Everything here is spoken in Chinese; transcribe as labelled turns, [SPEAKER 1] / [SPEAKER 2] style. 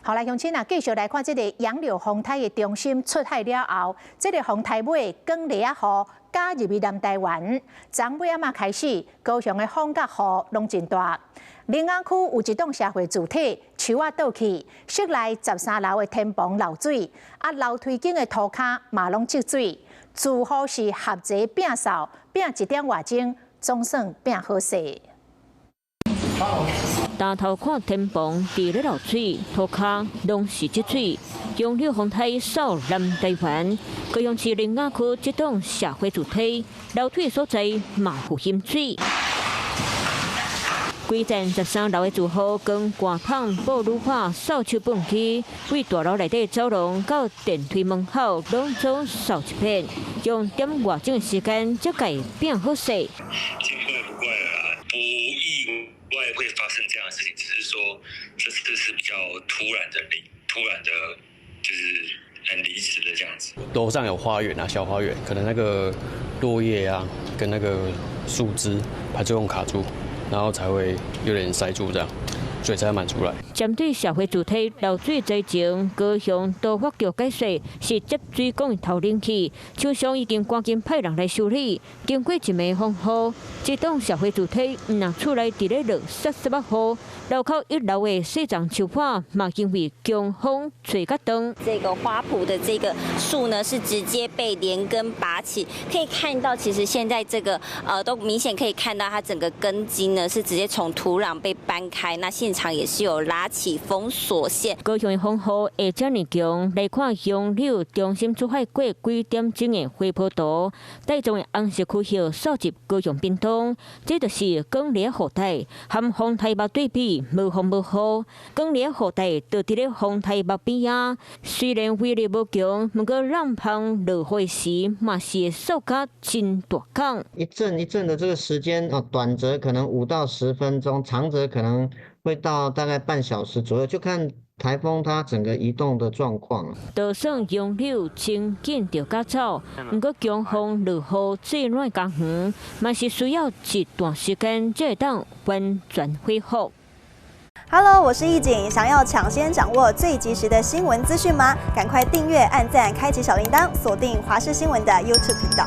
[SPEAKER 1] 好，来乡亲啊，继续来看这个杨柳风台的中心出海了后，这个风台尾广梨号加入去南台湾，昨尾嘛开始，高雄的风甲雨拢真大。林安区有一栋社会住体树啊倒去，室内13楼的天棚漏水，啊楼梯间的涂骹嘛拢积水。住户是合齐摒扫，摒1点外钟，总算摒好势。
[SPEAKER 2] 抬头看天棚伫咧漏水，涂骹拢是积水。杨柳风台扫南台湾，高雄市林雅区这栋社会住体楼梯所在嘛有淹水。规层13楼的住户跟挂桶布乳化扫帚本机，为大楼内底走廊到电梯门口拢总扫一遍，用点外钟的时间才改变好势。
[SPEAKER 3] 见怪不怪了啦，不意外会发生这样的事情，只是说这次是比较突然的，就是很临时的这样子。
[SPEAKER 4] 楼上有花园啊，小花园，可能那个落叶啊跟那个树枝把作用卡住。然后才会有点塞住这样，所以才满出来。
[SPEAKER 2] 针对社会主体漏水灾情，高雄都发局解释是接水管的头引起，厂商已经赶紧派人来修理。经过一暝风雨，这栋社会主体若厝内伫咧落18雨，楼口1楼的细丛树花嘛因为强风吹甲断。
[SPEAKER 5] 这个花圃的这个树呢，是直接被连根拔起，可以看到，其实现在这个都明显可以看到它整个根茎呢是直接从土壤被搬开，那现场也是有拉起封锁线。
[SPEAKER 2] 高雄的风雨会这么强，来看杨柳中心出海过几点钟的回波图，带动的红色区号扫入高雄屏东，这就是广梨雨带，和风台北对比无风无雨。广梨雨带就伫咧风台北边啊，虽然威力无强，不过浪碰落雨时嘛是会扫甲真大港。
[SPEAKER 6] 一阵一阵的这个时间短则可能5到10分钟，长则可能会到大概半小时左右，就看台风它整个移动的状况。
[SPEAKER 2] 就算杨柳真紧就甲走，不过强风落雨最软加远，嘛是需要一段时间才会当完全恢复。
[SPEAKER 7] Hello， 我是易景，想要抢先掌握最及时的新闻资讯吗？赶快订阅、按赞、开启小铃铛，锁定华视新闻的YouTube 频道。